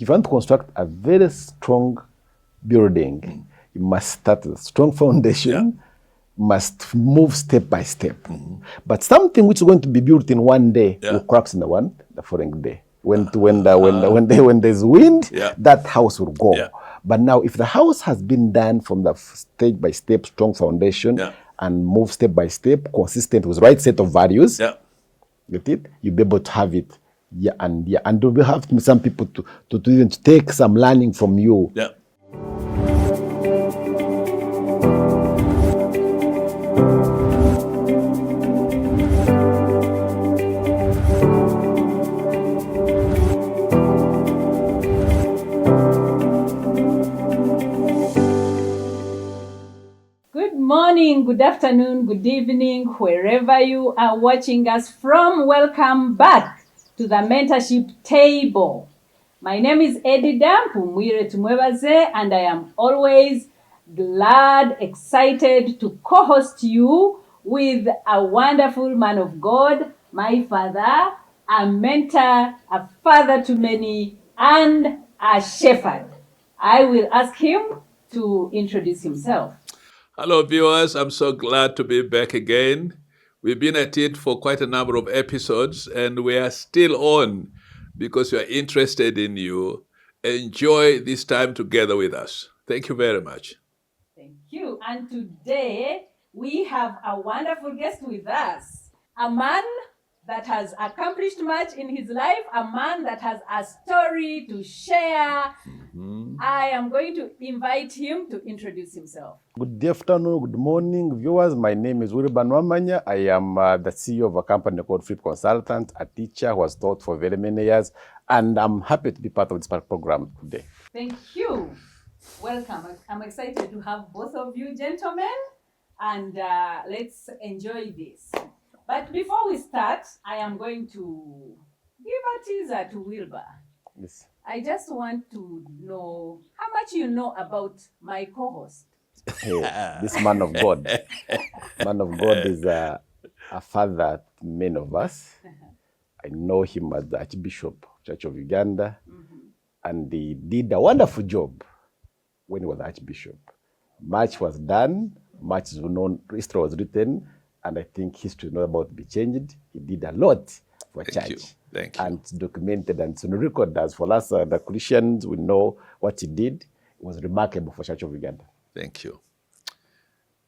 If you want to construct a very strong building, you must start with a strong foundation, must move step by step. But something which is going to be built in one day will collapse in the following day. When there's wind, that house will go. But now, if the house has been done from the stage by step, strong foundation, and move step by step, consistent with the right set of values, get it? You'll be able to have it. And you'll have some people to even take some learning from you. Good morning, good afternoon, good evening, wherever you are watching us from. Welcome back to the Mentorship Table. My name is Edida Mpumwire Tumwebaze, and I am always glad, excited to co-host you with a wonderful man of God, my father, a mentor, a father to many, and a shepherd. I will ask him to introduce himself. Hello, viewers. I'm so glad to be back again. We've been at it for quite a number of episodes, and we are still on because we are interested in you. Enjoy this time together with us. Thank you very much. Thank you. And today we have a wonderful guest with us, a man that has accomplished much in his life, a man that has a story to share. I am going to invite him to introduce himself. Good afternoon, good morning, viewers. My name is Wilban Wamanya. I am the CEO of a company called Flip Consultant, a teacher who has taught for very many years, and I'm happy to be part of this program today. Thank you. Welcome. I'm excited to have both of you gentlemen, and let's enjoy this. But before we start, I am going to give a teaser to Wilbur. Yes. I just want to know how much you know about my co-host. Hey, this man of God. Man of God is a father to many of us. I know him as the Archbishop, Church of Uganda, and he did a wonderful job when he was Archbishop. Much was done, much is known, history was written, and I think history is not about to be changed. He did a lot for church. Thank you. And it's documented and it's on record. As for us, the Christians, we know what he did. It was remarkable for Church of Uganda. Thank you.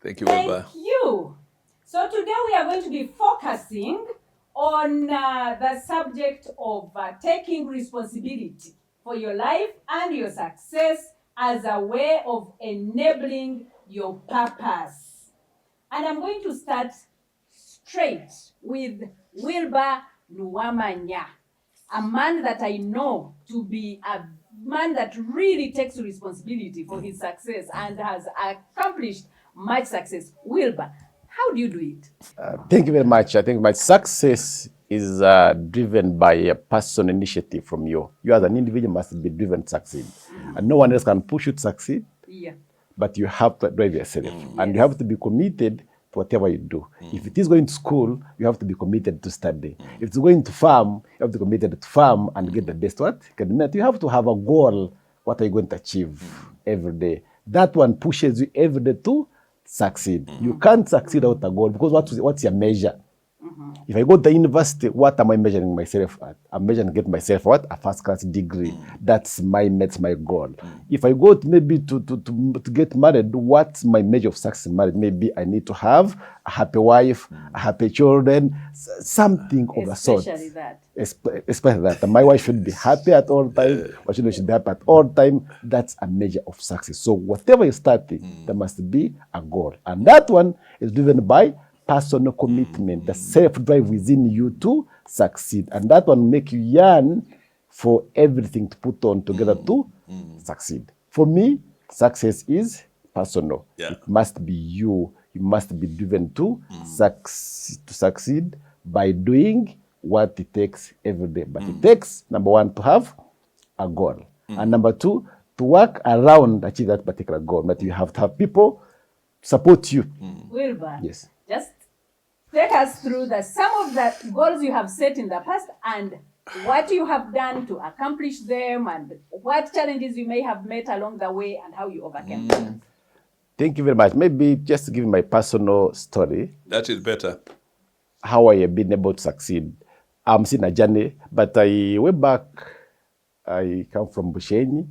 Thank you, Wilbur. Thank you. So today we are going to be focusing on the subject of taking responsibility for your life and your success as a way of enabling your purpose. And I'm going to start straight with Wilbur Nuwamanya, a man that I know to be a man that really takes responsibility for his success and has accomplished much success. Wilbur, how do you do it? Thank you very much. I think my success is driven by a personal initiative from you. You as an individual must be driven to succeed. And no one else can push you to succeed. Yeah. But you have to drive yourself. And you have to be committed to whatever you do. If it is going to school, you have to be committed to study. If it's going to farm, you have to be committed to farm and get the best what? You have to have a goal. What are you going to achieve every day? That one pushes you every day to succeed. You can't succeed without a goal because what's your measure? If I go to the university, what am I measuring myself at? I'm measuring to get myself what? A first-class degree. That's my goal. If I go to maybe to get married, what's my measure of success in marriage? Maybe I need to have a happy wife, a happy children, something of the sort. Especially that. Especially that. My wife should be happy at all times. My children should be happy at all times. That's a measure of success. So whatever you're starting, there must be a goal. And that one is driven by personal commitment, the self-drive within you to succeed. And that one make you yearn for everything to put on together to succeed. For me, success is personal. It must be you. You must be driven to succeed by doing what it takes every day. But it takes, number one, to have a goal. And number two, to work around achieve that particular goal. But you have to have people support you. Wilbur, Yes. just take us through some of the goals you have set in the past and what you have done to accomplish them, and what challenges you may have met along the way, and how you overcame them. Thank you very much. Maybe just to give my personal story, That is better. how I have been able to succeed. I'm still in a journey, but I way back, I come from Bushenyi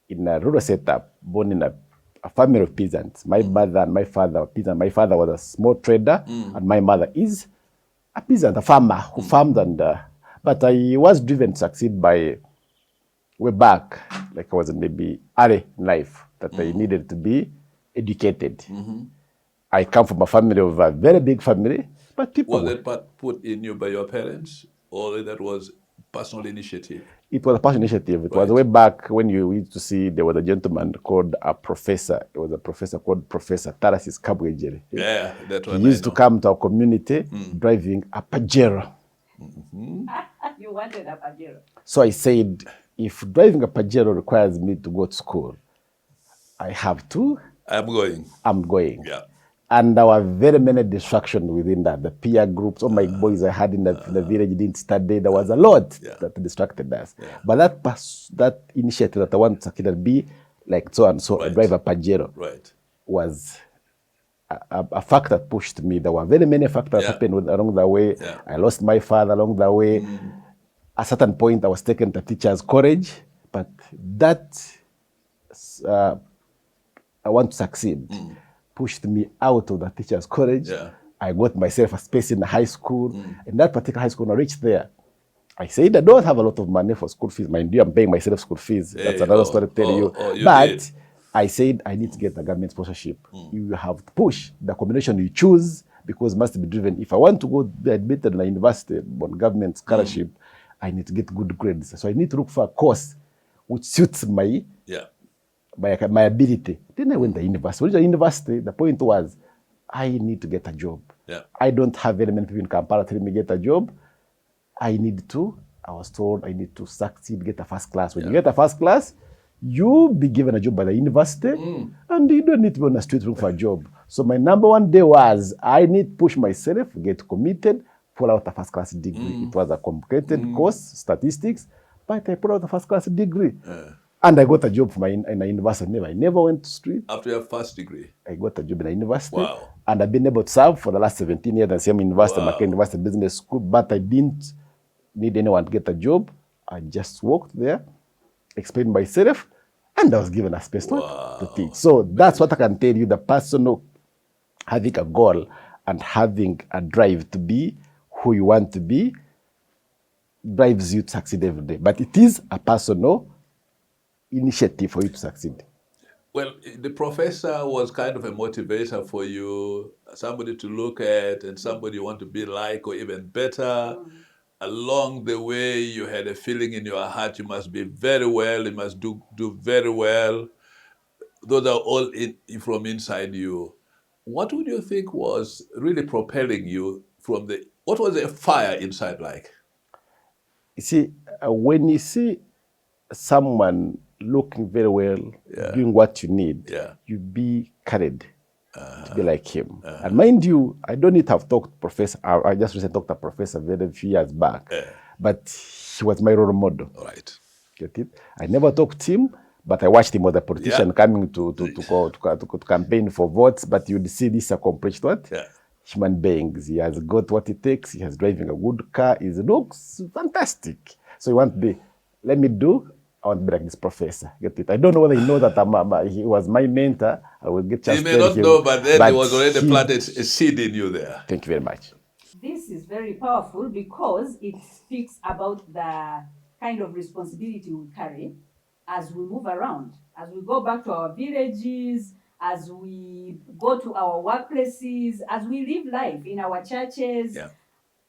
in a rural setup, born in a family of peasants. My mother and my father were peasants. My father was a small trader, and my mother is a peasant, a farmer who farmed. But I was driven to succeed by way back, like I was maybe early in life, that I needed to be educated. I come from a family of a very big family, but people. Was that part put in you by your parents, or that was personal initiative? It was a passion initiative. It was Right. way back when you used to see there was a gentleman called a professor. It was a professor called Professor Tarasis Kabwejere. Yeah, that He one used I to know. come to our community driving a Pajero. You wanted a Pajero. So I said, if driving a Pajero requires me to go to school, I have to, I'm going. I'm going. Yeah. And there were very many distractions within that. The peer groups, all my boys I had in the village didn't study. There was a lot that distracted us. But that initiative that I want to succeed and be like so and so, Right. drive a Pajero, Right. was a fact that pushed me. There were very many factors that happened along the way. Yeah. I lost my father along the way. At a certain point, I was taken to teacher's college, but that I want to succeed pushed me out of the teacher's college. Yeah. I got myself a space in the high school. In that particular high school, when I reached there, I said, I don't have a lot of money for school fees. Mind you, I'm paying myself school fees. That's another story to tell you. You But did. I said, I need to get a government sponsorship. You have to push the combination you choose because it must be driven. If I want to go be admitted in a university on government scholarship, I need to get good grades. So I need to look for a course which suits my Yeah. my ability. Then I went to university. When I went to university, the point was, I need to get a job. Yeah. I don't have very many people in Kampala telling me get a job. I was told I need to succeed, get a first class. When you get a first class, you be given a job by the university, and you don't need to be on the street looking for a job. So my number one day was, I need to push myself, get committed, pull out a first class degree. It was a complicated course, statistics, but I pulled out a first class degree. And I got a job in a university. I never went to street. After your first degree. I got a job in a university. Wow. And I've been able to serve for the last 17 years at the same university, Wow. Mackay University Business School, but I didn't need anyone to get a job. I just worked there, explained myself, and I was given a space to teach. So that's what I can tell you, the personal, having a goal and having a drive to be who you want to be drives you to succeed every day. But it is a personal initiative for you to succeed. Well, the professor was kind of a motivator for you, somebody to look at and somebody you want to be like or even better. Along the way, you had a feeling in your heart you must be very well, you must do very well. Those are all from inside you. What would you think was really propelling you from what was the fire inside like? You see, when you see someone looking very well, doing what you need, you be carried to be like him. And mind you, I don't need to have talked to Professor. I just recently talked to Professor very few years back, but he was my role model. Right. Get it? I never talked to him, but I watched him as a politician coming to campaign for votes. But you'd see this accomplished what? Human beings. He has got what it takes. He has driving a good car. He looks fantastic. So you want to be, I want to be like this professor. Get it? I don't know whether he knows that he was my mentor. I will get chance He to may tell not him, know, but then he was already he- planted a seed in you there. Thank you very much. This is very powerful because it speaks about the kind of responsibility we carry as we move around, as we go back to our villages, as we go to our workplaces, as we live life in our churches. Yeah.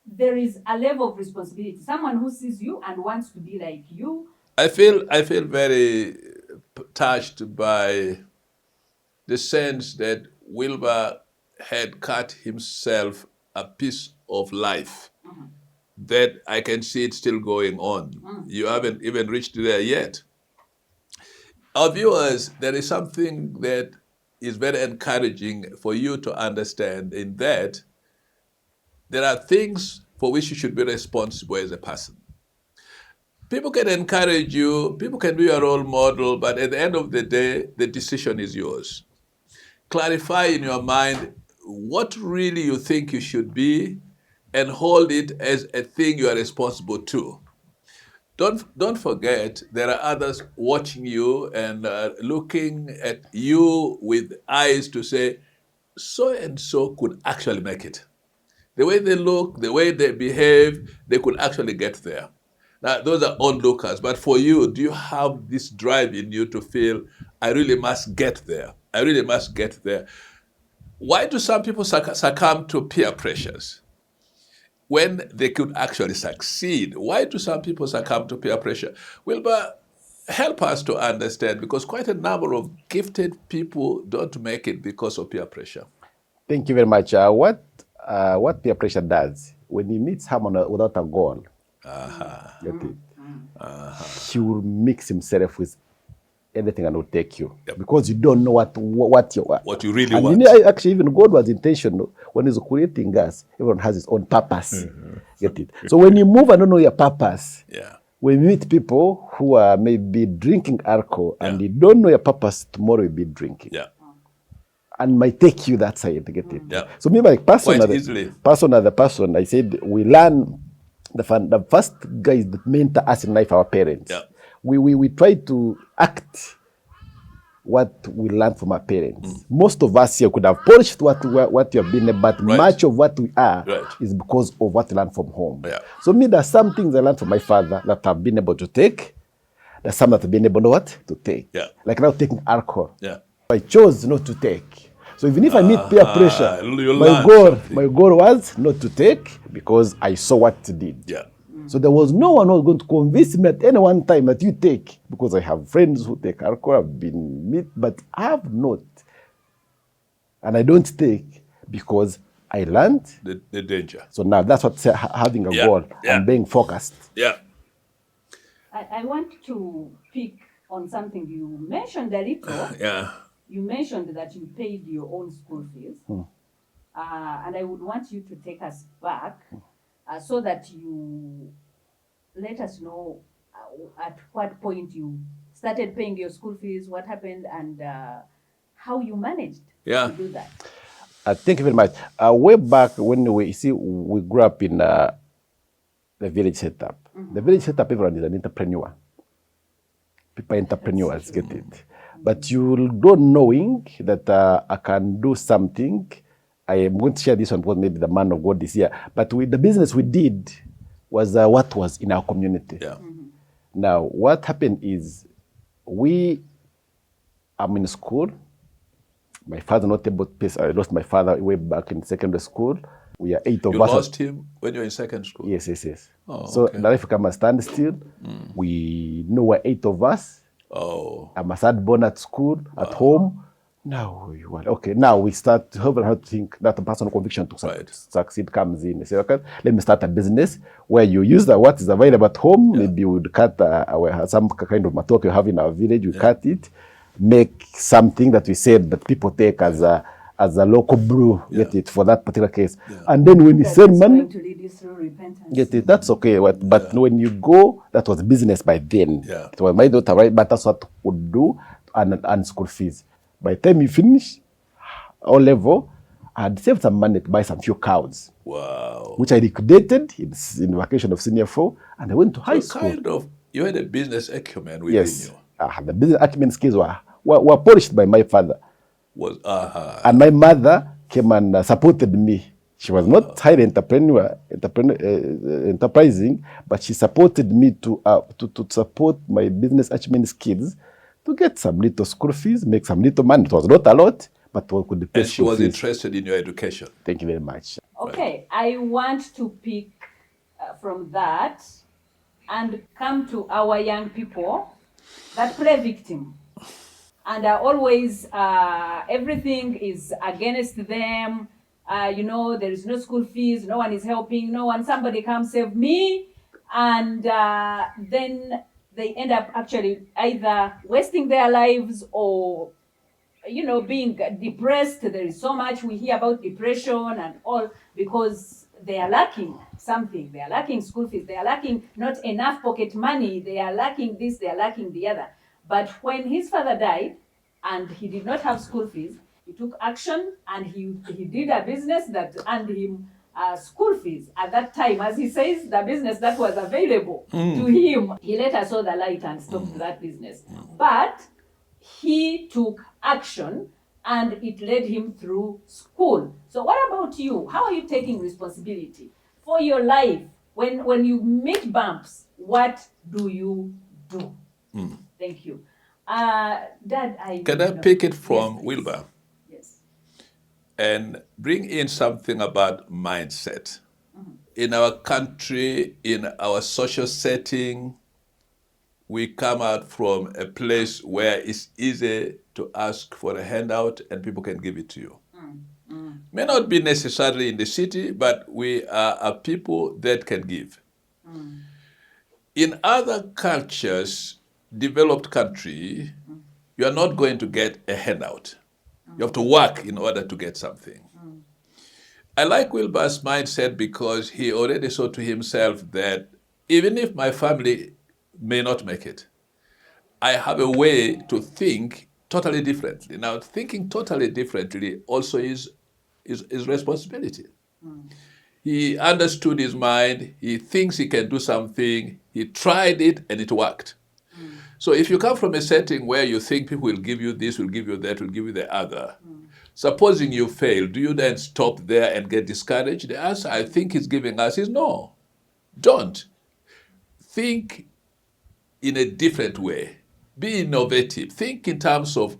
There is a level of responsibility. Someone who sees you and wants to be like you. I feel very touched by the sense that Wilbur had cut himself a piece of life that I can see it still going on. You haven't even reached there yet. Our viewers, there is something that is very encouraging for you to understand in that there are things for which you should be responsible as a person. People can encourage you, people can be your role model, but at the end of the day, the decision is yours. Clarify in your mind what really you think you should be and hold it as a thing you are responsible to. Don't forget, there are others watching you and looking at you with eyes to say, so and so could actually make it. The way they look, the way they behave, they could actually get there. Now, those are onlookers. But for you, do you have this drive in you to feel, I really must get there? I really must get there. Why do some people succumb to peer pressures when they could actually succeed? Why do some people succumb to peer pressure? Wilbur, help us to understand, because quite a number of gifted people don't make it because of peer pressure. Thank you very much. What peer pressure does, when you meet someone without a goal, get it? He will mix himself with anything and will take you, because you don't know what you really and want. You know, actually, even God was intentional when He's creating us. Everyone has his own purpose. Get it? So when you move and don't know your purpose, when you meet people who are maybe drinking alcohol and you don't know your purpose, tomorrow you'll be drinking. And might take you that side to get it. So me, like person, the person, I said we learn the first guys that mentor us in life, our parents. We try to act what we learn from our parents. Most of us here could have polished what you have been, but much of what we are is because of what we learned from home. So me, there's some things I learned from my father that I've been able to take. There's some that I've been able to take. Like now taking alcohol. I chose not to take. So even if I meet peer pressure, my goal was not to take, because I saw what it did. So there was no one who was going to convince me at any one time that you take, because I have friends who take alcohol, I've been meet, but I have not. And I don't take because I learned the danger. So now that's what having a goal and being focused. I want to pick on something you mentioned a little. You mentioned that you paid your own school fees. And I would want you to take us back so that you let us know at what point you started paying your school fees, what happened, and how you managed to do that. Thank you very much. Way back when we grew up in the village setup. The village setup, everyone is an entrepreneur. People are entrepreneurs, get it. But you don't knowing that I can do something. I am going to share this one because maybe the man of God is here. But the business we did was what was in our community. Now, what happened is I'm in school. My father not able to pay. I lost my father way back in secondary school. We are 8 of us. You lost him when you were in secondary school? Yes. Oh, so the life come a standstill. We know we're 8 of us. I'm a third born at school, at home. Now we start to have to think that the personal conviction to succeed comes in. You say, okay, let me start a business where you use what is available at home. Maybe you would cut some kind of matoke you have in our village. We cut it, make something that we said that people take as a local brew. Get it for that particular case. And then when you send money, to lead you through repentance. Get it. That's okay. But when you go, that was business by then. It was my daughter, right? But that's what we would do and school fees. By the time you finish O level, I had saved some money to buy some few cows. Wow. Which I liquidated in vacation of senior 4, and I went to high school. You had a business acumen within you. The business acumen skills were polished by my father. And my mother came and supported me. She was not highly enterprising, but she supported me to support my business acumen skills, to get some little school fees, make some little money. It was not a lot, but what could and she was interested in your education. Thank you very much. Okay, I want to pick from that and come to our young people that play victim. And always everything is against them. There is no school fees, no one is helping, somebody comes save me. And then they end up actually either wasting their lives or, being depressed. There is so much we hear about depression and all because they are lacking something. They are lacking school fees. They are lacking not enough pocket money. They are lacking this. They are lacking the other. But when his father died and he did not have school fees, he took action and he did a business that earned him school fees at that time. As he says, the business that was available to him, he later saw the light and stopped that business. But he took action and it led him through school. So what about you? How are you taking responsibility for your life? When you meet bumps, what do you do? Thank you. Dad, Can I pick it from Yes, please. Wilbur Yes. and bring in something about mindset? In our country, in our social setting, we come out from a place where it's easy to ask for a handout and people can give it to you. May not be necessarily in the city, but we are a people that can give. In other cultures, developed country, you are not going to get a handout. You have to work in order to get something. I like Wilbur's mindset because he already saw to himself that even if my family may not make it, I have a way to think totally differently. Now, thinking totally differently also is responsibility. He understood his mind. He thinks he can do something. He tried it and it worked. So if you come from a setting where you think people will give you this, will give you that, will give you the other, supposing you fail, do you then stop there and get discouraged? The answer I think he's giving us is no. Don't. Think in a different way. Be innovative. Think in terms of,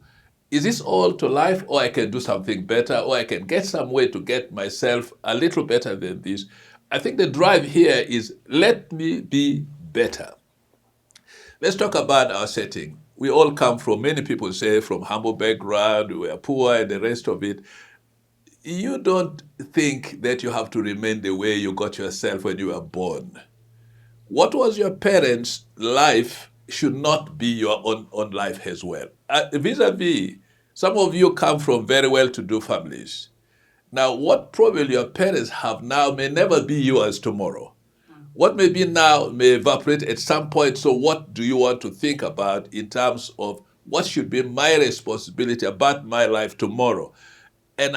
is this all to life, or I can do something better, or I can get some way to get myself a little better than this? I think the drive here is, let me be better. Let's talk about our setting. We all come from, many people say, from humble background, we are poor and the rest of it. You don't think that you have to remain the way you got yourself when you were born. What was your parents' life should not be your own life as well. Vis-a-vis, some of you come from very well-to-do families. Now, what probably your parents have now may never be yours tomorrow. What may be now may evaporate at some point. So what do you want to think about in terms of what should be my responsibility about my life tomorrow? And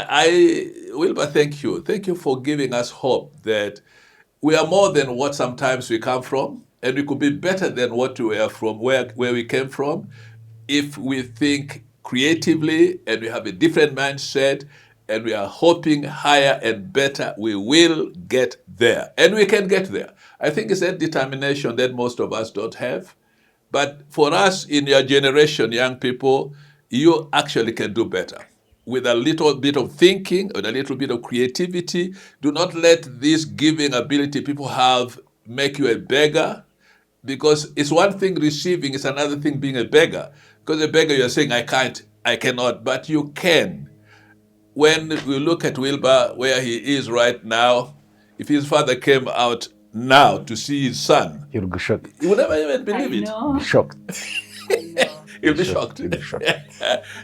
Wilbur, thank you. Thank you for giving us hope that we are more than what sometimes we come from, and we could be better than what we were from, where we came from, if we think creatively and we have a different mindset and we are hoping higher and better, we will get there. And we can get there. I think it's that determination that most of us don't have. But for us in your generation, young people, you actually can do better. With a little bit of thinking, with a little bit of creativity, do not let this giving ability people have make you a beggar. Because it's one thing receiving, it's another thing being a beggar. Because a beggar, you're saying, I can't, I cannot, but you can. When we look at Wilbur, where he is right now, if his father came out now to see his son, He'll be shocked. he would never even believe it. Be shocked. He'll be shocked. He'll be shocked.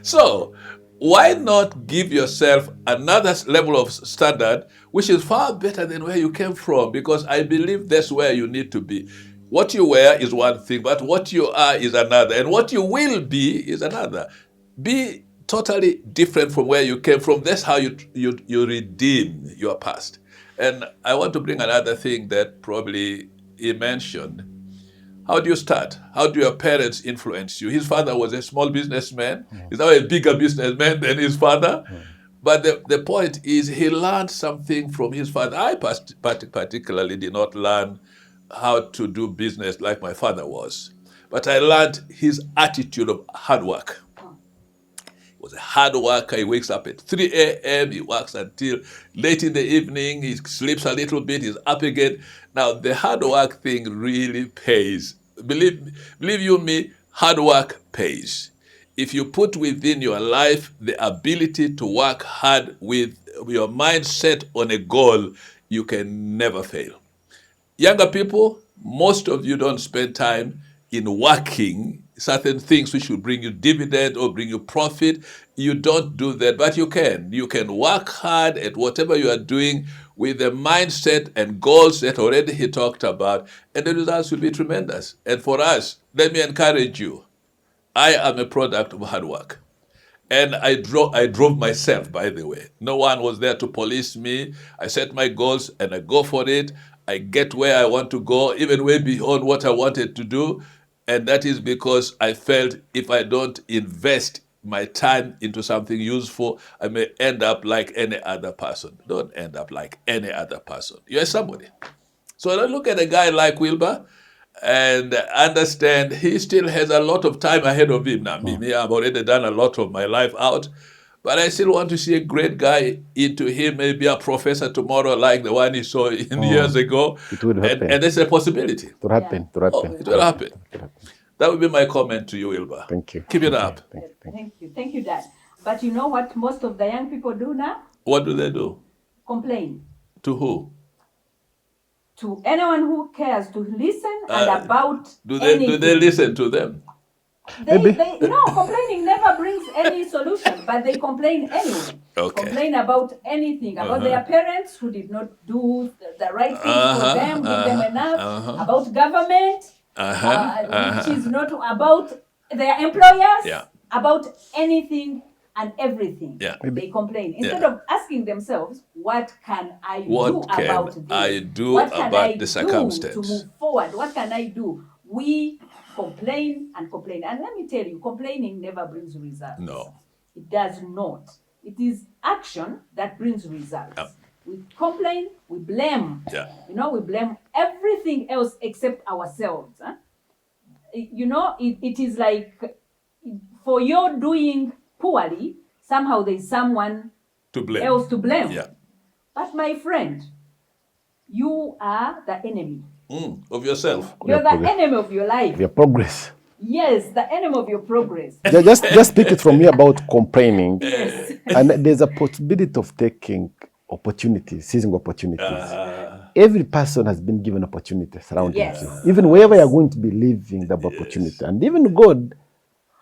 So, why not give yourself another level of standard, which is far better than where you came from? Because I believe that's where you need to be. What you were is one thing, but what you are is another. And what you will be is another. Be totally different from where you came from. That's how you redeem your past. And I want to bring another thing that probably he mentioned. How do you start? How do your parents influence you? His father was a small businessman. He's now a bigger businessman than his father. But the point is, he learned something from his father. I particularly did not learn how to do business like my father was. But I learned his attitude of hard work. He was a hard worker. He wakes up at 3 a.m. He works until late in the evening. He sleeps a little bit. He's up again. Now, the hard work thing really pays. Believe you me, hard work pays. If you put within your life the ability to work hard with your mindset on a goal, you can never fail. Younger people, most of you don't spend time in working certain things which will bring you dividend or bring you profit. You don't do that, but you can. You can work hard at whatever you are doing with the mindset and goals that already he talked about, and the results will be tremendous. And for us, let me encourage you. I am a product of hard work. And I drove myself, by the way. No one was there to police me. I set my goals and I go for it. I get where I want to go, even way beyond what I wanted to do. And that is because I felt if I don't invest my time into something useful, I may end up like any other person. Don't end up like any other person. You're somebody. So I look at a guy like Wilbur and understand he still has a lot of time ahead of him. Now, me, I've already done a lot of my life out, but I still want to see a great guy into him, maybe a professor tomorrow like the one he saw in years ago. It would happen. And there's a possibility. It would happen. It would Oh, happen. it will happen. That would be my comment to you, Wilbur. Thank you. Keep it up. Thank you, Dad. But you know what most of the young people do now? What do they do? Complain To who? to anyone who cares to listen and about Do they anything. listen to them? No, complaining never brings any solution, but they complain anyway. Okay. Complain about anything, about their parents who did not do the right things for them, give them enough, about government, which is not about their employers, Yeah. about anything and everything. Yeah. They complain. Instead of asking themselves, what can I do What can about this? I do What can about I the do circumstance? to move forward? What can I do? We complain and complain. And let me tell you, complaining never brings results. No. It does not. It is action that brings results. Yep. We complain, we blame. Yeah. We blame everything else except ourselves. It is like for your doing poorly, somehow there's someone To blame. else to blame. Yeah. But my friend, you are the enemy. Of yourself. You're the enemy of your life. Your progress. Yes, the enemy of your progress. Just speak it from me about complaining. Yes. And there's a possibility of taking opportunities, seizing opportunities. Every person has been given opportunity surrounding Yes. you. Even wherever you're going to be living, the opportunity. And even God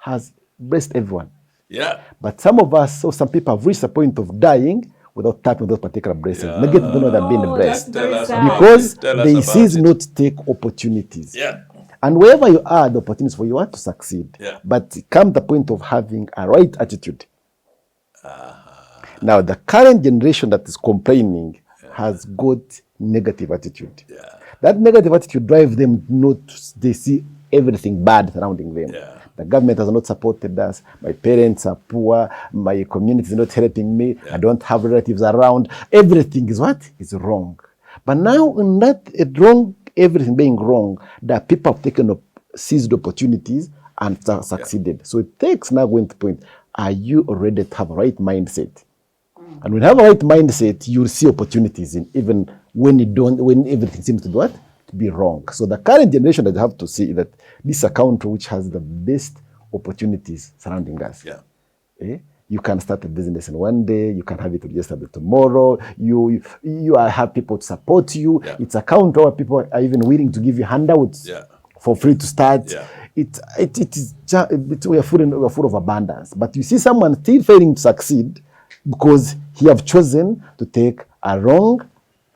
has blessed everyone. Yeah. But some of us, or some people have reached the point of dying without tapping those particular blessings. Maybe they don't know they've been blessed. Tell us Very about Because it. Tell us they about cease it. not to take opportunities. Yeah. And wherever you are, the opportunities for you are to succeed. Yeah. But come the point of having a right attitude. Now, the current generation that is complaining has got negative attitude. Yeah. That negative attitude drives them not, they see everything bad surrounding them. Yeah. The government has not supported us. My parents are poor. My community is not helping me. I don't have relatives around. Everything is what? Is wrong. But now, in that wrong, everything being wrong, the people have taken up, seized opportunities and succeeded. So it takes now going to point, are you already to have a right mindset? And when you have a right mindset, you'll see opportunities in even when everything seems to do what? To be wrong. So the current generation that have to see that this is a country which has the best opportunities surrounding us. Yeah. You can start a business in one day, you can have it registered tomorrow, you have people to support you. Yeah. It's a country where people are even willing to give you handouts for free to start. Yeah. We are full of abundance. But you see someone still failing to succeed because he have chosen to take a wrong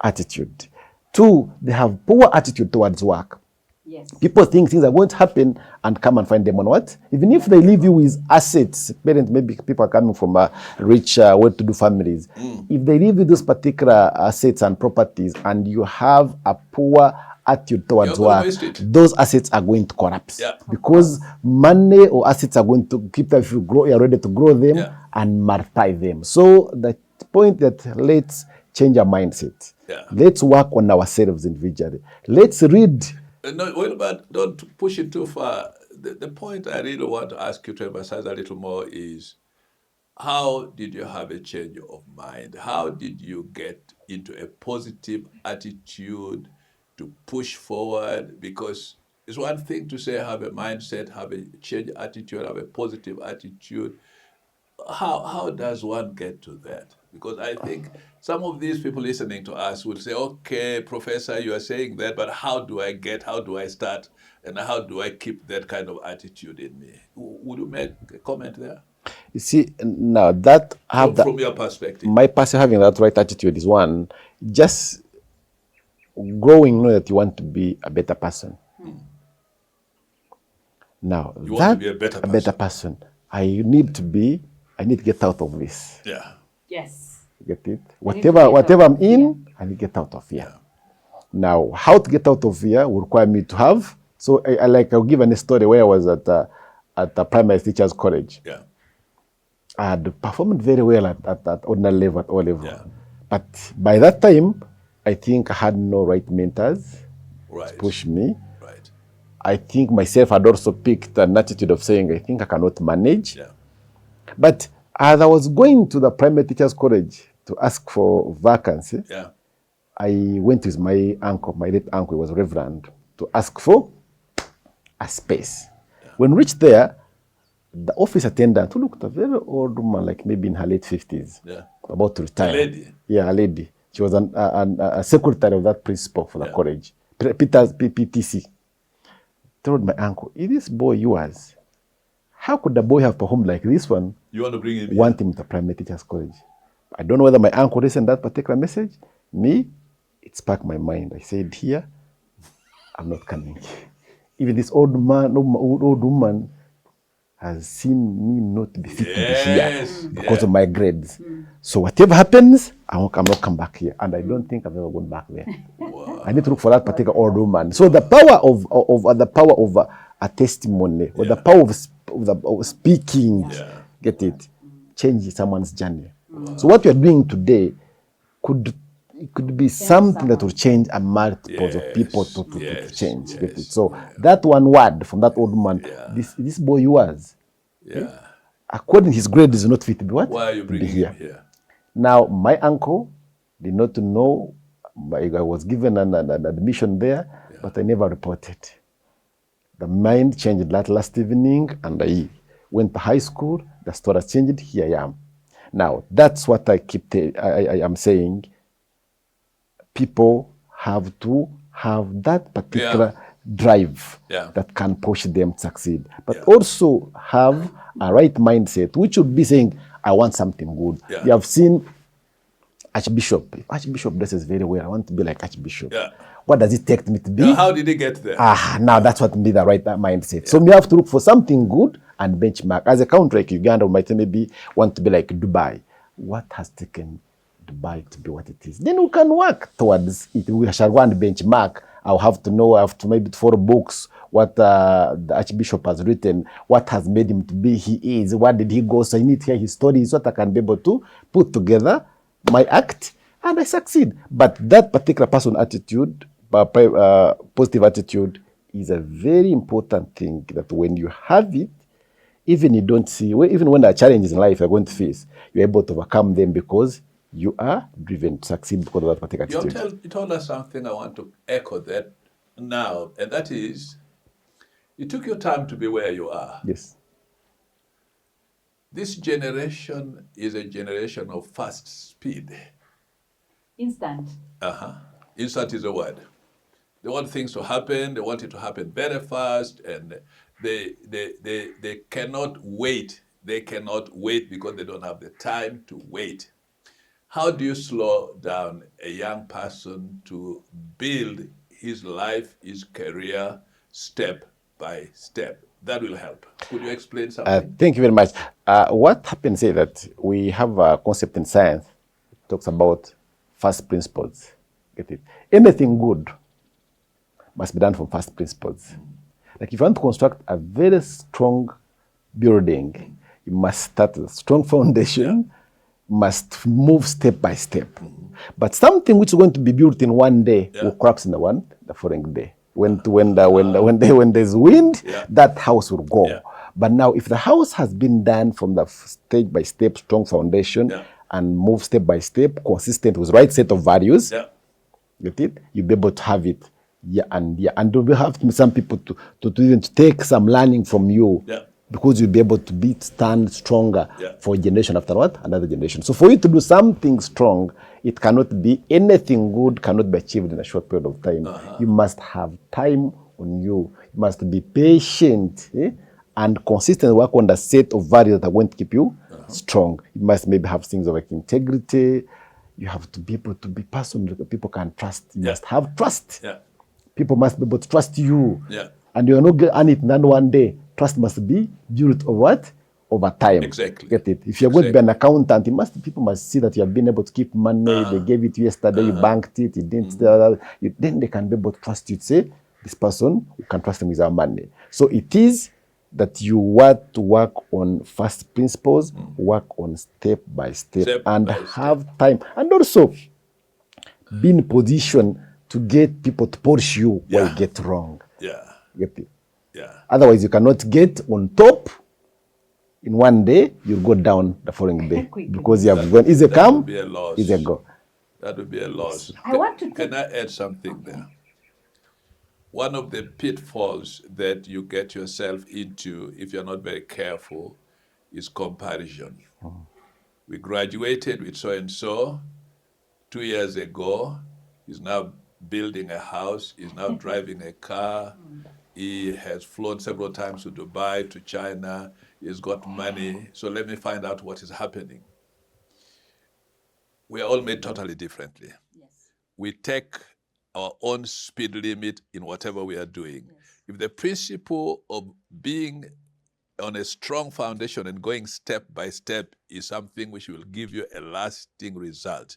attitude. 2, they have poor attitude towards work. Yes. People think things are going to happen and come and find them on what? Even if they leave you with assets, parents, maybe people are coming from rich, well-to-do families. If they leave you those particular assets and properties and you have a poor attitude towards You're gonna work, waste it. those assets are going to collapse. Yeah. Because money or assets are going to keep them if you grow, you're ready to grow them and multiply them. So the point that let's change our mindset. Yeah. Let's work on ourselves individually. Let's read. No, well, but don't push it too far. The point I really want to ask you to emphasize a little more is, how did you have a change of mind? How did you get into a positive attitude to push forward? Because it's one thing to say have a mindset, have a change attitude, have a positive attitude. How does one get to that? Because I think some of these people listening to us will say, okay, Professor, you are saying that, but how do I start And how do I keep that kind of attitude in me? Would you make a comment there? You see, now that From your perspective. my person having that right attitude is one, just growing, know that you want to be a better person. Now, You want to be a better person. I need to get out of this. Yeah. Yes. Get it? need to get Whatever out I'm of in, I need to get out of here. Now, how to get out of here will require me to have. So, I'll give a story where I was at the primary teachers college. Yeah. I had performed very well at ordinary level, at O level. Yeah. But by that time, I think I had no right mentors to push me. Right. I think myself had also picked an attitude of saying, I think I cannot manage. Yeah. But as I was going to the primary teachers college to ask for vacancy, Yeah. I went with my uncle, my late uncle, he was Reverend, to ask for a space. Yeah. When we reached there, the office attendant, who looked a very old woman, like maybe in her late 50s, about to retire. A lady? Yeah, a lady. She was a secretary of that principal for the college, PTC. Told my uncle, is this boy yours? How could the boy have performed like this one? You want to bring him Want him to primary teachers college? I don't know whether my uncle listened that particular message. Me, it sparked my mind. I said, here, I'm not coming. Even this old woman has seen me not be fit to be here because of my grades. So whatever happens, I'm not come back here. And I don't think I've ever gone back there. Wow. I need to look for that particular old woman. So the power of a testimony, or the power of speaking, get it, change someone's journey. Wow. So what you're doing today could be something that will change a multiples of people to change. Get it? So that one word from that old man, this boy yours, according to his grade, is not fit to be what? Why are you bringing him here? Now, my uncle did not know. I was given an admission there, but I never reported. The mind changed that last evening, and I went to high school. The story changed. Here I am. Now, that's what I am saying. People have to have that particular drive that can push them to succeed, but also have a right mindset, which would be saying, I want something good. You have seen Archbishop. If Archbishop dresses very well, I want to be like Archbishop. What does it take me to be? Now, how did he get there? Now that's what be the right mindset. So we have to look for something good and benchmark. As a country like Uganda, we might maybe want to be like Dubai. What has taken Dubai to be what it is? Then we can work towards it. We shall go and benchmark. I have to maybe follow books, what the Archbishop has written, what has made him to be he is, what did he go, so I need to hear his stories, what I can be able to put together my act, and I succeed. But that particular person attitude, positive attitude, is a very important thing, that when you have it, even you don't see, even when there are challenges in life you're going to face, you're able to overcome them because you are driven to succeed because of that particular attitude. You told us something I want to echo that now, and that is, you took your time to be where you are. Yes. This generation is a generation of fast speed. Instant. Instant is a word. They want things to happen. They want it to happen very fast, and they cannot wait. They cannot wait because they don't have the time to wait. How do you slow down a young person to build his life, his career, step by step? That will help. Could you explain something? Thank you very much. What happens is that we have a concept in science that talks about first principles. Get it? Anything good must be done from first principles. Like if you want to construct a very strong building, you must start with a strong foundation, must move step by step. But something which is going to be built in one day will collapse in the following day. When there's wind, that house will go. But now, if the house has been done from the stage by step, strong foundation, and move step by step, consistent with right set of values, get it? You'll be able to have it. And you'll have some people to even take some learning from you. Because you'll be able to stand stronger for a generation after what? Another generation. So for you to do something strong, it cannot be anything good, cannot be achieved in a short period of time. You must have time on you. You must be patient, and consistent work on the set of values that are going to keep you strong. You must maybe have things like integrity. You have to be able to be person that people can trust. You must have trust. Yeah. People must be able to trust you. Yeah. And you're not going to earn it none one day. Trust must be built over what? Over time. Exactly. Get it? If you're going to be an accountant, people must see that you have been able to keep money. They gave it to you yesterday, you banked it, you didn't. Then they can be able to trust you. Say, this person, we can trust him with our money. So it is that you want to work on first principles, work on step by step, and have time. And also, be in position to get people to push you where you get wrong. Yeah. Get it? Yeah. Otherwise, you cannot get on top. In one day, you'll go down the following day because you have gone. Is a come? Be a loss. Is a go. That would be a loss. Can I add something there? One of the pitfalls that you get yourself into if you're not very careful is comparison. We graduated with so-and-so 2 years ago. He's now building a house. He's now driving a car. He has flown several times to Dubai, to China. He's got money. So let me find out what is happening. We are all made totally differently. Yes. We take our own speed limit in whatever we are doing. Yes. If the principle of being on a strong foundation and going step by step is something which will give you a lasting result,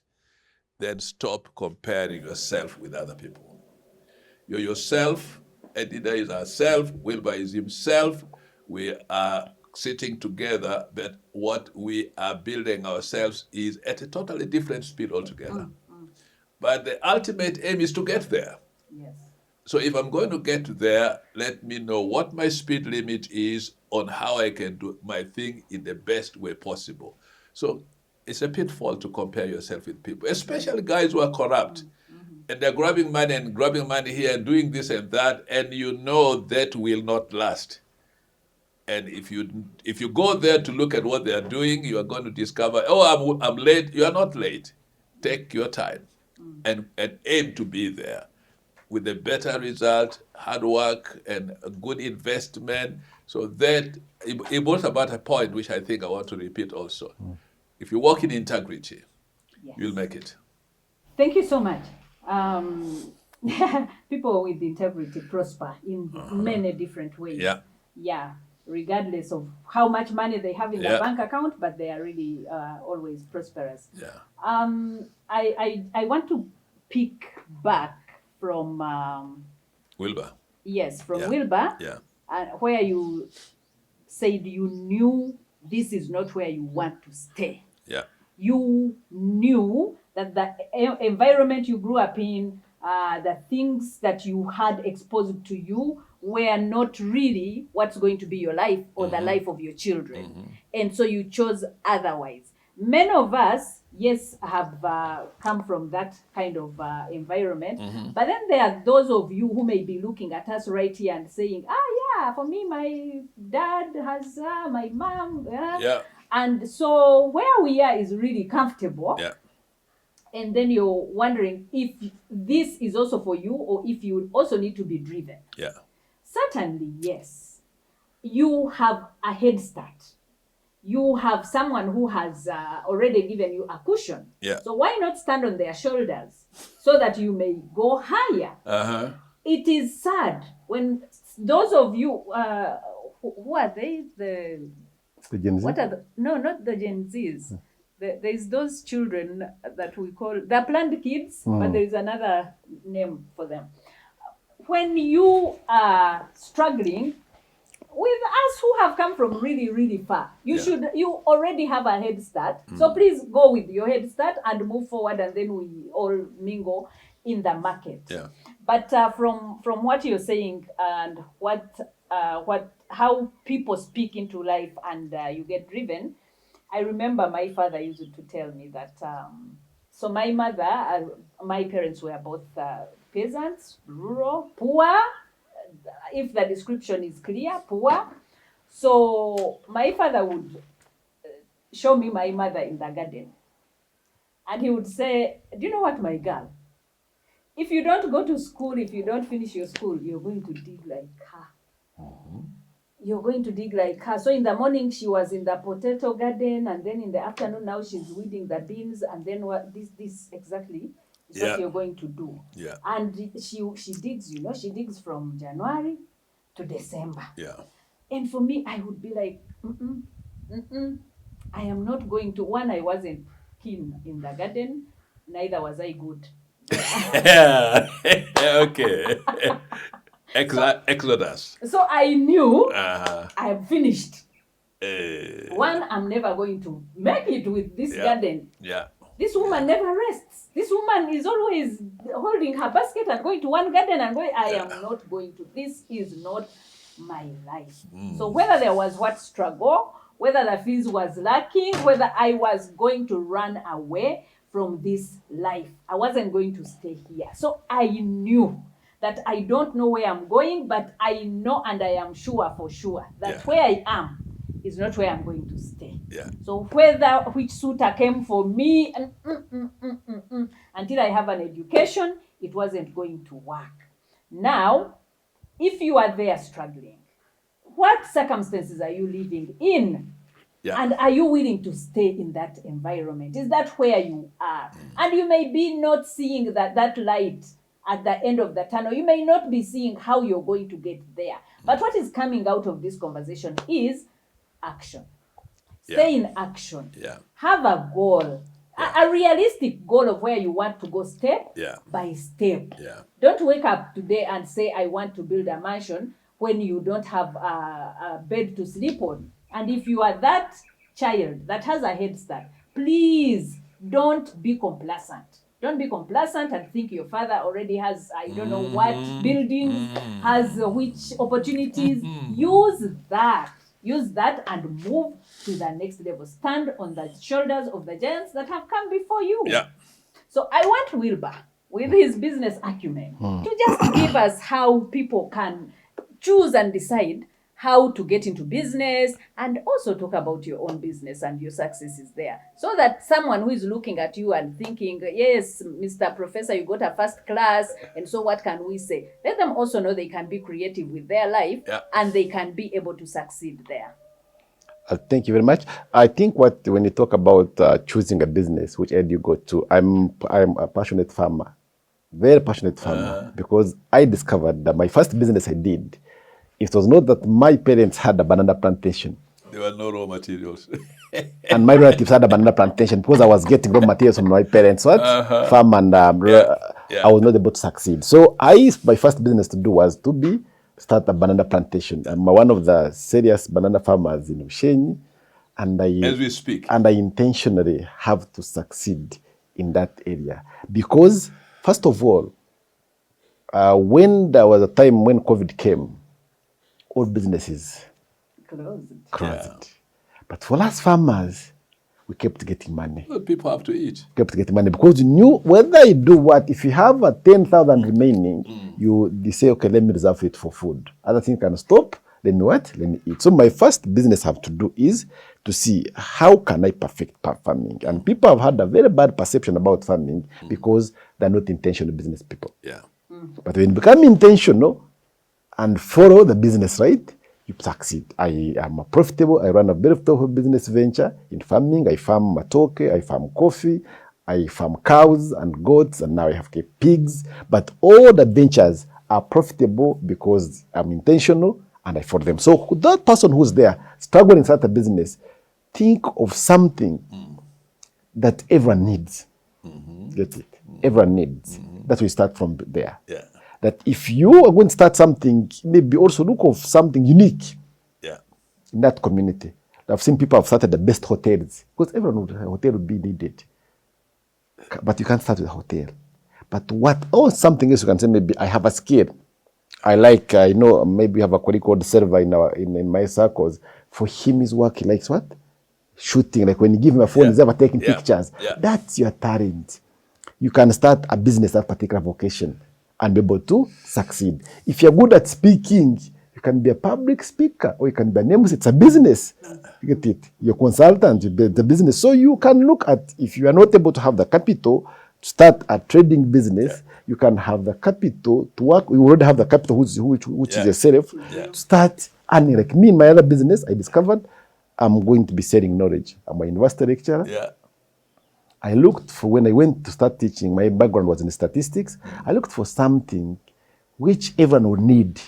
then stop comparing yourself with other people. You're yourself, Edida is herself, Wilbur is himself. We are sitting together, but what we are building ourselves is at a totally different speed altogether. But the ultimate aim is to get there. Yes. So if I'm going to get there, let me know what my speed limit is on how I can do my thing in the best way possible. So it's a pitfall to compare yourself with people, especially guys who are corrupt. And they're grabbing money here and doing this and that, and you know that will not last. And if you go there to look at what they are doing, you are going to discover, oh, I'm late. You are not late. Take your time and aim to be there with a better result, hard work, and a good investment. So that it brought about a point which I think I want to repeat also. If you work in integrity, you'll make it. Thank you so much. People with integrity prosper in many different ways. Yeah. Yeah. Regardless of how much money they have in their bank account, but they are really always prosperous. Yeah. I want to pick back from Wilbur. Yes, from Wilbur. Yeah. Where you said you knew this is not where you want to stay. Yeah. You knew that the environment you grew up in, the things that you had exposed to you were not really what's going to be your life or the life of your children. And so you chose otherwise. Many of us, yes, have come from that kind of environment. But then there are those of you who may be looking at us right here and saying, yeah, for me, my dad has, my mom. Yeah. And so where we are is really comfortable. Yeah. And then you're wondering if this is also for you or if you also need to be driven. Yeah. Certainly, yes. You have a head start. You have someone who has already given you a cushion. Yeah. So why not stand on their shoulders so that you may go higher? It is sad when those of you, who are they? The Gen Z? What are no, not the Gen Zs. There's those children that we call, they're planned kids, but there is another name for them. When you are struggling with us who have come from really, really far, you already have a head start. So please go with your head start and move forward, and then we all mingle in the market. Yeah. But from what you're saying and how people speak into life and you get driven, I remember my father used to tell me that. So my mother, my parents were both peasants, rural, poor. If the description is clear, poor. So my father would show me my mother in the garden. And he would say, do you know what, my girl? if you don't go to school, if you don't finish your school, you're going to dig like her. You're going to dig like her. So in the morning, she was in the potato garden, and then in the afternoon, now she's weeding the beans, and then what? This exactly is what you're going to do. Yeah. And she digs, she digs from January to December. Yeah. And for me, I would be like, I am not going to. One, I wasn't keen in the garden, neither was I good. Okay. Exodus. So I knew I'm finished. One, I'm never going to make it with this garden. Yeah. This woman never rests. This woman is always holding her basket and going to one garden and going, I am not going to. This is not my life. So whether there was what struggle, whether the fees was lacking, whether I was going to run away from this life, I wasn't going to stay here. So I knew that I don't know where I'm going, but I know and I am sure for sure that where I am is not where I'm going to stay. Yeah. So which suitor came for me, until I have an education, it wasn't going to work. Now, if you are there struggling, what circumstances are you living in? Yeah. And are you willing to stay in that environment? Is that where you are? And you may be not seeing that light at the end of the tunnel. You may not be seeing how you're going to get there. But what is coming out of this conversation is action. Stay in action. Yeah. Have a goal. A realistic goal of where you want to go step by step. Yeah. Don't wake up today and say, I want to build a mansion when you don't have a bed to sleep on. And if you are that child that has a head start, please don't be complacent. Don't be complacent and think your father already has, I don't know what buildings, has which opportunities. Use that and move to the next level. Stand on the shoulders of the giants that have come before you. Yeah. So I want Wilbur, with his business acumen, to just give us how people can choose and decide how to get into business, and also talk about your own business and your successes there. So that someone who is looking at you and thinking, yes, Mr. Professor, you got a first class, and so what can we say? Let them also know they can be creative with their life, and they can be able to succeed there. Thank you very much. I think when you talk about choosing a business, which end you go to, I'm a passionate farmer, very passionate farmer, because I discovered that my first business I did, it was not that my parents had a banana plantation. There were no raw materials. And my relatives had a banana plantation because I was getting raw materials from my parents. Farm and I was not able to succeed. So my first business to do was to start a banana plantation. I'm one of the serious banana farmers in Ushenyi. And as we speak. And I intentionally have to succeed in that area. Because, first of all, when there was a time when COVID came, all businesses closed. But for us farmers, we kept getting money. Well, people have to eat. Kept getting money because you knew whether you do what, if you have a 10,000 remaining, you say, okay, let me reserve it for food. Other things can stop, then what? Let me eat. So my first business I have to do is to see how can I perfect farming. And people have had a very bad perception about farming because they're not intentional business people. Yeah. But when you become intentional and follow the business right, you succeed. I am profitable. I run a very profitable business venture in farming. I farm matoke, I farm coffee, I farm cows and goats, and now I have pigs. But all the ventures are profitable because I'm intentional and I follow them. So that person who's there struggling to start a business, think of something that everyone needs. Get it? Everyone needs. That's where you start from there. Yeah. That if you are going to start something, maybe also look of something unique in that community. I've seen people have started the best hotels because everyone would, a hotel would be needed. But you can't start with a hotel. But something else you can say, maybe I have a skill. I maybe we have a colleague called Server in my circles. For him, his work, he likes what? Shooting. Like when you give him a phone, he's ever taking pictures. Yeah. That's your talent. You can start a business at a particular vocation and be able to succeed. If you're good at speaking, you can be a public speaker or you can be an MC. It's a business. You get it? You're a consultant, you build the business. So you can look at, if you are not able to have the capital to start a trading business, you can have the capital to work. You already have the capital, which Yeah. is yourself, Yeah. to start earning. Like me in my other business, I discovered I'm going to be selling knowledge. I'm a university lecturer. Yeah. I looked for, when I went to start teaching, my background was in statistics. I looked for something which everyone would need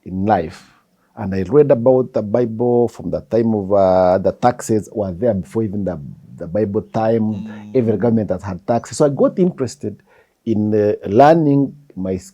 in life. And I read about the Bible from the time of the taxes were there before even the Bible time. Every government has had taxes. So I got interested in learning,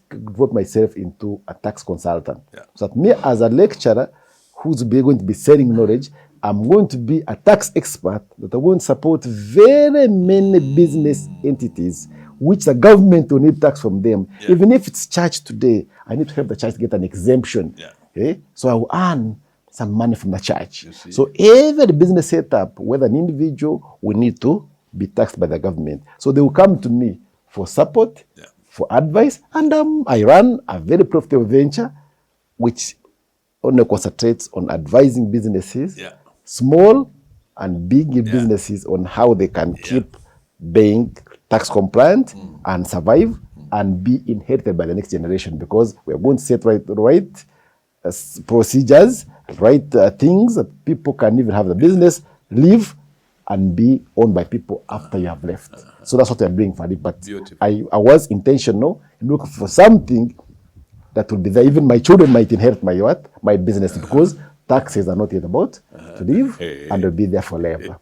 devote myself into a tax consultant. Yeah. So that me as a lecturer who's going to be selling knowledge, I'm going to be a tax expert that are going to support very many business entities which the government will need tax from them. Yeah. Even if it's church today, I need to help the church get an exemption. Yeah. Okay? So I will earn some money from the church. You see. So every business setup, whether an individual, will need to be taxed by the government. So they will come to me for support, Yeah. for advice, and I run a very profitable venture which only concentrates on advising businesses, Yeah. small and big businesses, on how they can keep being tax compliant and survive and be inherited by the next generation, because we are going to set right procedures, right things that people can even have the business live and be owned by people after you have left. So that's what we are doing for it. But Beautiful. I was intentional in looking for something that will be there. Even my children might inherit my business, because taxes are not yet about to leave and will be there forever.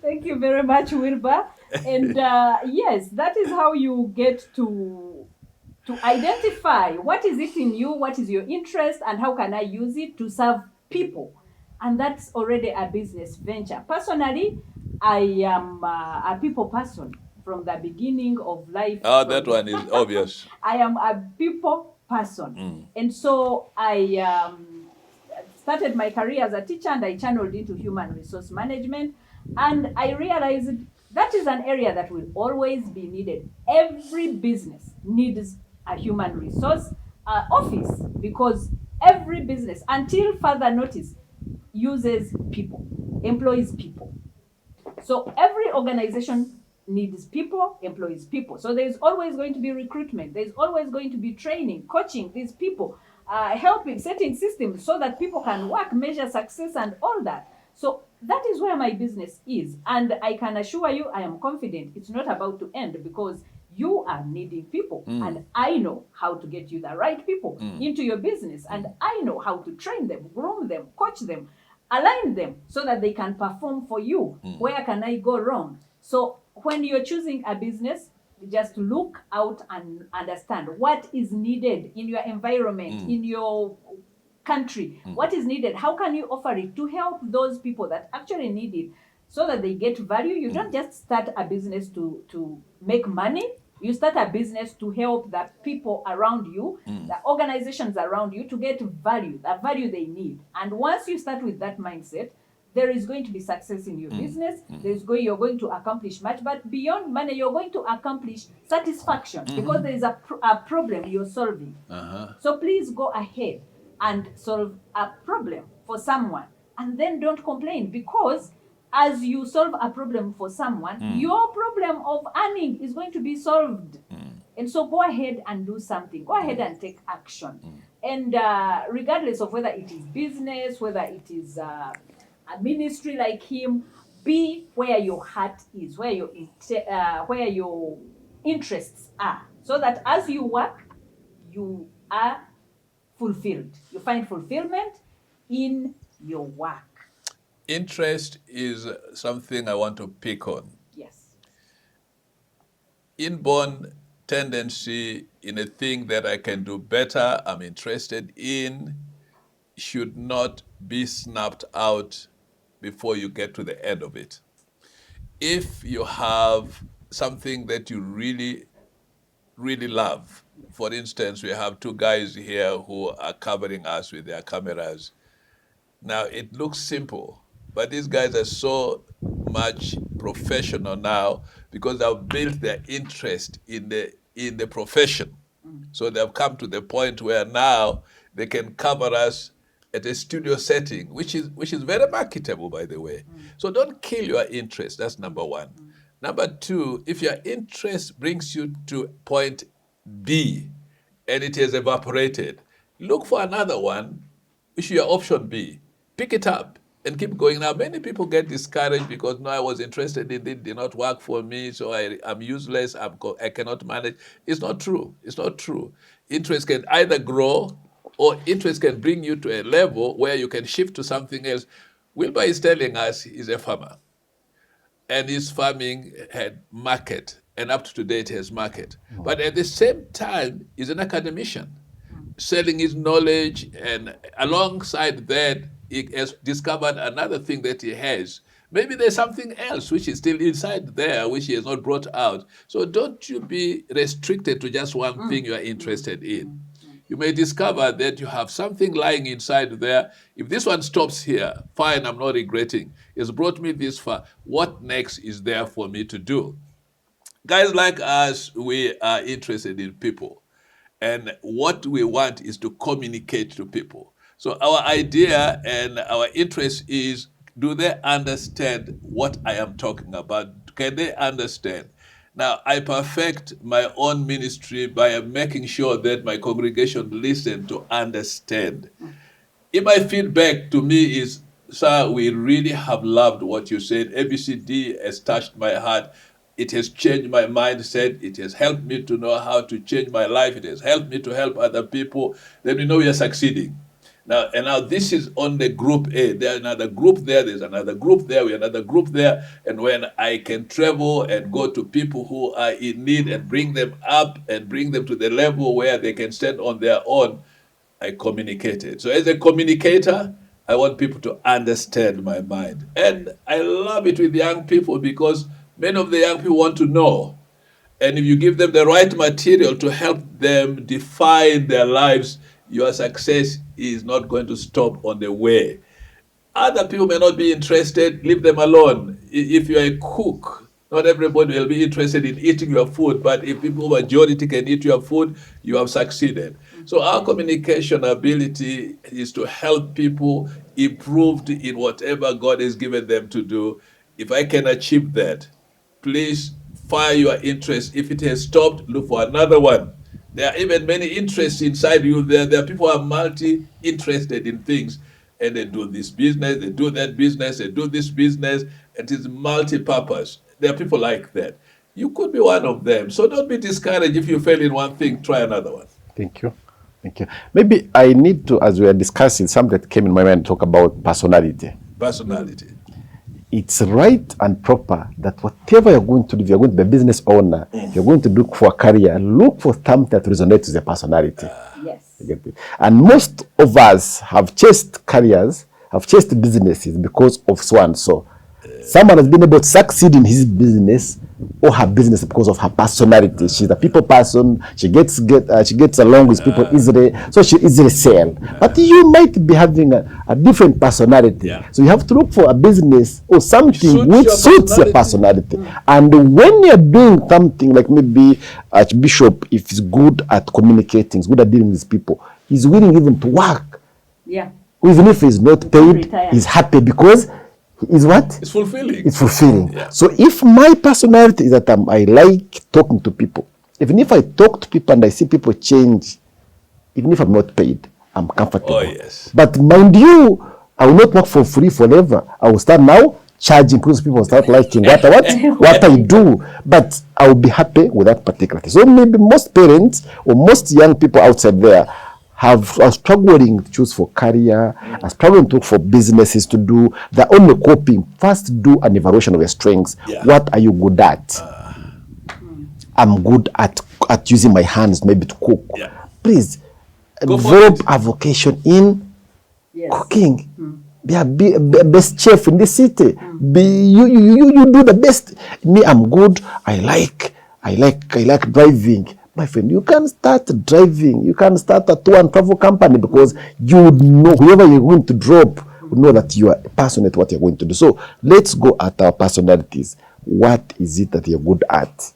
Thank you very much, Wilbur. And yes, that is how you get to identify what is it in you, what is your interest, and how can I use it to serve people. And that's already a business venture. Personally, I am a people person from the beginning of life. Oh, that one is obvious. I am a people person. And so I started my career as a teacher, and I channeled into human resource management. And I realized that is an area that will always be needed. Every business needs a human resource office, because every business, until further notice, uses people, employs people. So every organization needs people, employs people. So there's always going to be recruitment. There's always going to be training, coaching these people, helping, setting systems so that people can work, measure success, and all that. So that is where my business is. And I can assure you, I am confident it's not about to end, because you are needing people. And I know how to get you the right people into your business. And I know how to train them, groom them, coach them, align them so that they can perform for you. Where can I go wrong? So when you're choosing a business, just look out and understand what is needed in your environment, in your country. What is needed? How can you offer it to help those people that actually need it, so that they get value? You don't just start a business to make money. You start a business to help the people around you, the organizations around you, to get value, the value they need. And once you start with that mindset, there is going to be success in your business. You're going to accomplish much, but beyond money, you're going to accomplish satisfaction, because there is a problem you're solving. So please go ahead and solve a problem for someone, and then don't complain, because as you solve a problem for someone, your problem of earning is going to be solved. And so go ahead and do something. Go ahead and take action. And regardless of whether it is business, whether it is a ministry like him, be where your heart is, where your interests are, so that as you work, you are fulfilled. You find fulfillment in your work. Interest is something I want to pick on. Yes. Inborn tendency in a thing that I can do better, I'm interested in, should not be snapped out before you get to the end of it. If you have something that you really, really love, for instance, we have two guys here who are covering us with their cameras. Now, it looks simple, but these guys are so much professional now, because they've built their interest in the profession. So they've come to the point where now they can cover us at a studio setting, which is very marketable, by the way. So don't kill your interest. That's number one. Number two, if your interest brings you to point B and it has evaporated, look for another one, which is your option B. Pick it up and keep going. Now, many people get discouraged because, no, I was interested in it, did not work for me, so I'm useless, I cannot manage. It's not true. It's not true. Interest can either grow or interest can bring you to a level where you can shift to something else. Wilbur is telling us he's a farmer, and his farming had market, and up to today it has market. But at the same time, he's an academician, selling his knowledge, and alongside that, he has discovered another thing that he has. Maybe there's something else which is still inside there, which he has not brought out. So don't you be restricted to just one thing you are interested in. You may discover that you have something lying inside there. If this one stops here, fine, I'm not regretting. It's brought me this far. What next is there for me to do? Guys like us, we are interested in people. And what we want is to communicate to people. So our idea and our interest is, do they understand what I am talking about? Can they understand? Now, I perfect my own ministry by making sure that my congregation listen to understand. If my feedback to me is, sir, we really have loved what you said. ABCD has touched my heart. It has changed my mindset. It has helped me to know how to change my life. It has helped me to help other people. Then we know we are succeeding. Now this is on the group A. There's another group there. There's another group there. We're another group there. And when I can travel and go to people who are in need and bring them up and bring them to the level where they can stand on their own, I communicated. So as a communicator, I want people to understand my mind. And I love it with young people because many of the young people want to know. And if you give them the right material to help them define their lives, your success is not going to stop on the way. Other people may not be interested, leave them alone. If you're a cook, not everybody will be interested in eating your food, but if people majority can eat your food, you have succeeded. So our communication ability is to help people improve in whatever God has given them to do. If I can achieve that, please fire your interest. If it has stopped, look for another one. There are even many interests inside you. There are people who are multi-interested in things, and they do this business, they do that business, they do this business. It is multi-purpose. There are people like that. You could be one of them. So don't be discouraged if you fail in one thing, try another one. Thank you. Thank you. Maybe I need to, as we are discussing, something that came in my mind, talk about personality. Personality. It's right and proper that whatever you're going to do, if you're going to be a business owner, if you're going to look for a career, look for something that resonates with your personality. Yes. And most of us have chased careers, have chased businesses because of so and so. Someone has been able to succeed in his business or her business because of her personality. She's a people person. She gets along with people easily, so she easily sell. But you might be having a different personality. Yeah. So you have to look for a business or something which suits your personality. And when you're doing something like maybe Archbishop, if he's good at communicating, he's good at dealing with people, he's willing even to work. Yeah. Even if he's not paid, he's happy because is what? It's fulfilling. It's fulfilling. Yeah. So if my personality is that I like talking to people, even if I talk to people and I see people change, even if I'm not paid, I'm comfortable. Oh, yes. But mind you, I will not work for free forever. I will start now charging because people start liking what I do. But I will be happy with that particular thing. So maybe most parents or most young people outside there are struggling to choose for career, are struggling to look for businesses to do. They're only coping. First, do an evaluation of your strengths. Yeah. What are you good at? I'm good at using my hands, maybe to cook. Yeah. Please, Go for develop it. a vocation in Yes. cooking. Be a best chef in the city. You do the best. Me, I'm good. I like driving. My friend, you can start driving. You can start a tour and travel company because you would know whoever you're going to drop would know that you are passionate what you're going to do. So let's go at our personalities. What is it that you're good at?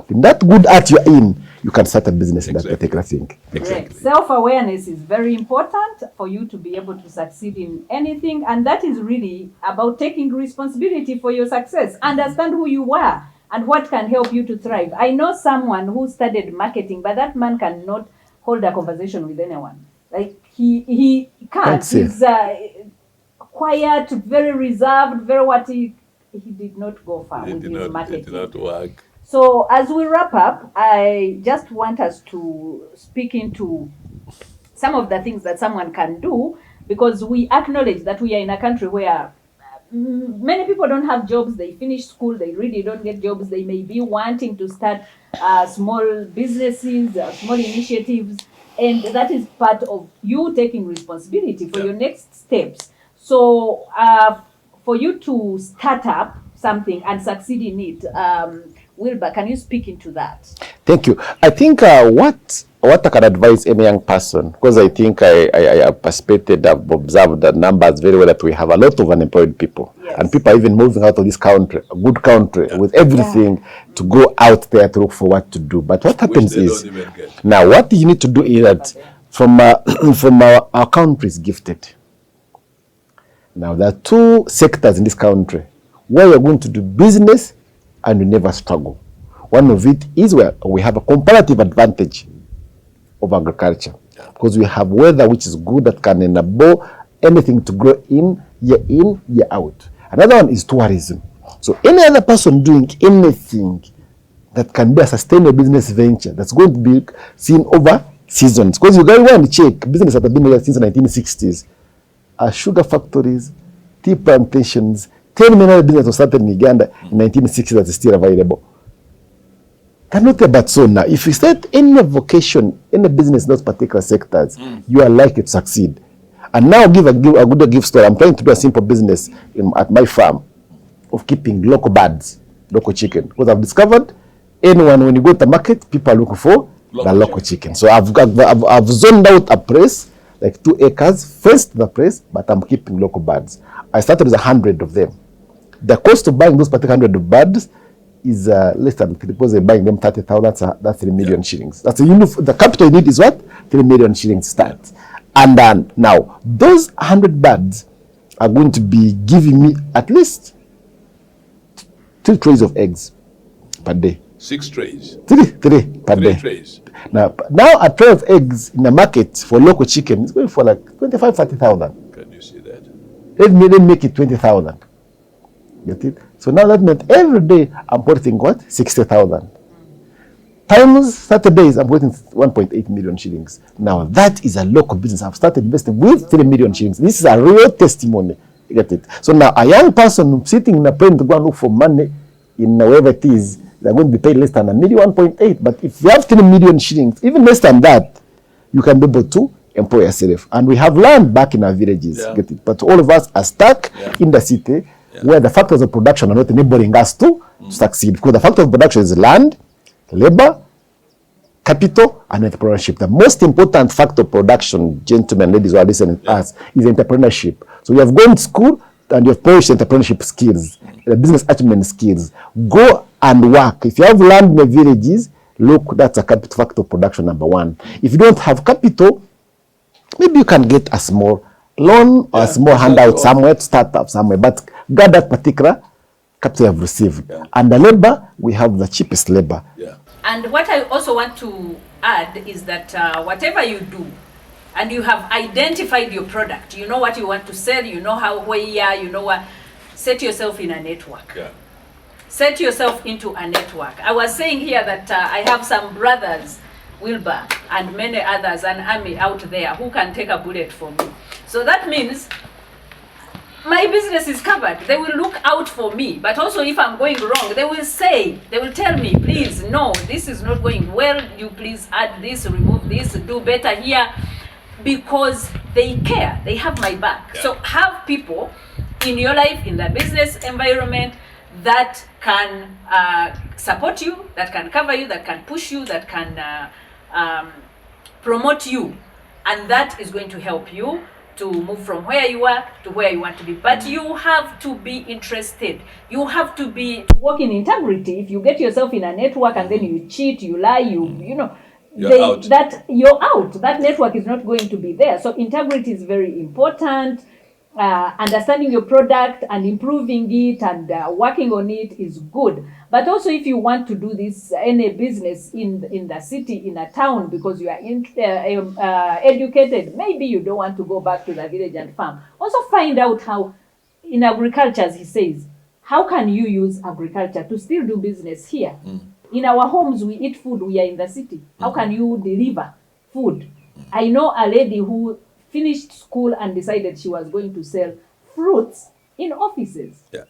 In that good at you're in, you can start a business in that particular thing. Correct. Self-awareness is very important for you to be able to succeed in anything, and that is really about taking responsibility for your success. Understand who you are. and what can help you to thrive. I know someone who studied marketing, but that man cannot hold a conversation with anyone. Like he can't. That's it. He's quiet, very reserved, very what he did not go far with his marketing. It did not work. So as we wrap up, I just want us to speak into some of the things that someone can do, because we acknowledge that we are in a country where many people don't have jobs. They finish school, they really don't get jobs. They may be wanting to start small businesses, small initiatives, and that is part of you taking responsibility for your next steps. So for you to start up something and succeed in it, Wilbur, can you speak into that? Thank you. I think what I can advise any young person, because I think I have participated, I've observed the numbers very well, that we have a lot of unemployed people. Yes. And people are even moving out of this country, a good country, with everything to go out there to look for what to do. But what happens is, now what you need to do is that from our country is gifted. Now there are two sectors in this country where you're going to do business and you never struggle. One of it is where we have a comparative advantage of agriculture, because we have weather which is good, that can enable anything to grow in, year out. Another one is tourism. So any other person doing anything that can be a sustainable business venture that's going to be seen over seasons, because you guys want to check business that have been here since the 1960s. Sugar factories, tea plantations, 10 million businesses were started in Uganda in 1960s that is still available. Cannot be but so now. If you start any vocation, any business in those particular sectors, you are likely to succeed. And now give a good story. I'm trying to do a simple business at my farm of keeping local birds, local chicken. Because I've discovered anyone, when you go to the market, people are looking for the local chicken. So I've zoned out a place, like 2 acres, fenced the place, but I'm keeping local birds. I started with 100 of them. The cost of buying those particular 100 of birds is less than, because they're buying them 30,000, that's 3 million shillings. That's the capital you need is what? 3 million shillings start. And then now, those 100 birds are going to be giving me at least 3 trays of eggs per day. 6 trays. 3 per day. 3 trays. Now a tray of eggs in the market for local chicken is going for like 25,000-30,000. Can you see that? Let me make it 20,000. Get it? So now that meant every day I'm putting what? 60,000. Times Saturdays I'm putting 1.8 million shillings. Now that is a local business. I've started investing with 3 million shillings. This is a real testimony. You get it? So now a young person sitting in a plane to go and look for money in wherever it is, they're going to be paid less than 1.8. But if you have 3 million shillings, even less than that, you can be able to employ yourself. And we have land back in our villages. Get it? But all of us are stuck in the city where the factors of production are not enabling us to succeed. Because the factor of production is land, labor, capital, and entrepreneurship. The most important factor of production, gentlemen, ladies who are listening to us, is entrepreneurship. So you have gone to school and you have polished entrepreneurship skills, the business acumen skills. Go and work. If you have land in the villages, look, that's a capital factor of production number 1. If you don't have capital, maybe you can get a small loan or a small handout somewhere to start up somewhere. But get that particular capital you have received. And the labor, we have the cheapest labor. And what I also want to add is that whatever you do, and you have identified your product, you know what you want to sell, you know where you are, you know what, set yourself in a network. Set yourself into a network. I was saying here that I have some brothers, Wilbur, and many others, an army out there who can take a bullet for me. So that means my business is covered. They will look out for me. But also if I'm going wrong, they will tell me, please, no, this is not going well. You please add this, remove this, do better here. Because they care. They have my back. So have people in your life, in the business environment, that can support you, that can cover you, that can push you, that can promote you. And that is going to help you to move from where you are to where you want to be. But you have to be interested. You have to work in integrity. If you get yourself in a network and then you cheat, you lie, you're out. That network is not going to be there. So integrity is very important. understanding your product and improving it and working on it is good. But also, if you want to do this any business in the city, in a town, because you are educated, maybe you don't want to go back to the village and farm. Also, find out how, in agriculture, as he says, how can you use agriculture to still do business here? In our homes, we eat food. We are in the city. How can you deliver food? I know a lady who finished school and decided she was going to sell fruits in offices. Yeah.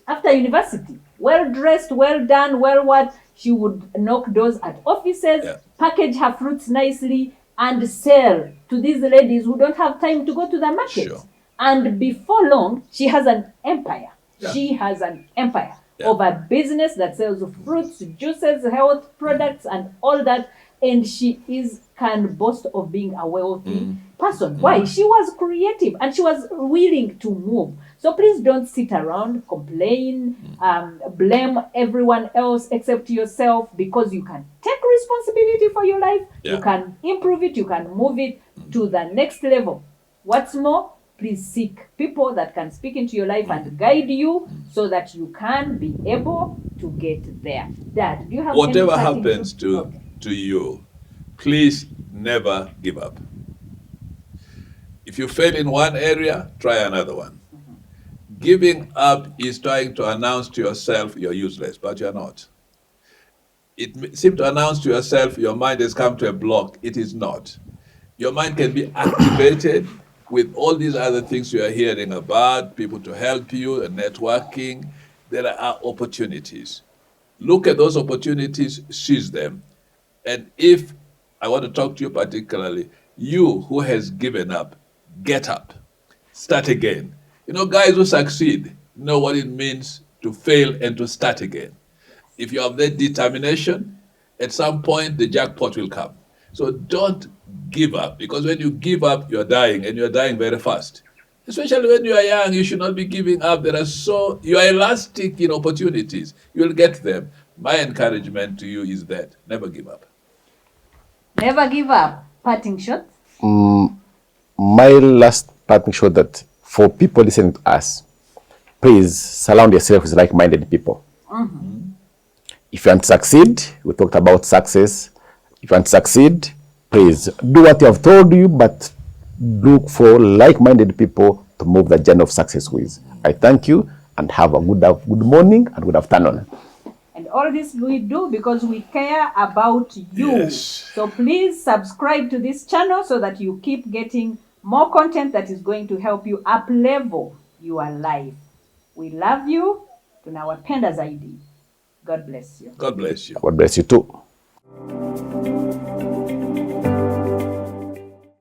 After university, well dressed, well done, well what, she would knock doors at offices, Yeah. package her fruits nicely, and sell to these ladies who don't have time to go to the market. Sure. And before long, she has an empire. Yeah. She has an empire Yeah. of a business that sells fruits, juices, health products, and all that. And she can boast of being a wealthy person. Why? She was creative and she was willing to move. So please don't sit around, complain, blame everyone else except yourself, because you can take responsibility for your life. Yeah. You can improve it. You can move it to the next level. What's more, please seek people that can speak into your life and guide you so that you can be able to get there. Dad, do you have Whatever any parting happens thoughts? to you, please never give up. If you fail in one area, try another one. Giving up is trying to announce to yourself you're useless, but you're not. It seems to announce to yourself your mind has come to a block. It is not. Your mind can be activated with all these other things you are hearing about, people to help you, and networking. There are opportunities. Look at those opportunities, seize them. And if I want to talk to you particularly, you who has given up, get up, start again. You know, guys who succeed know what it means to fail and to start again. If you have that determination, at some point the jackpot will come. So don't give up, because when you give up, you're dying, and you're dying very fast. Especially when you are young, you should not be giving up. You are elastic in opportunities. You'll get them. My encouragement to you is that never give up. Never give up. Parting shot. My last parting shot that for people listening to us, please surround yourself with like-minded people. If you want to succeed, we talked about success. If you want to succeed, please do what you have told you, but look for like-minded people to move the journey of success with. I thank you and have a good morning and good afternoon. And all this we do because we care about you. Yes. So please subscribe to this channel so that you keep getting more content that is going to help you up-level your life. We love you. Tunawapenda zaidi. God bless you. God bless you. God bless you too.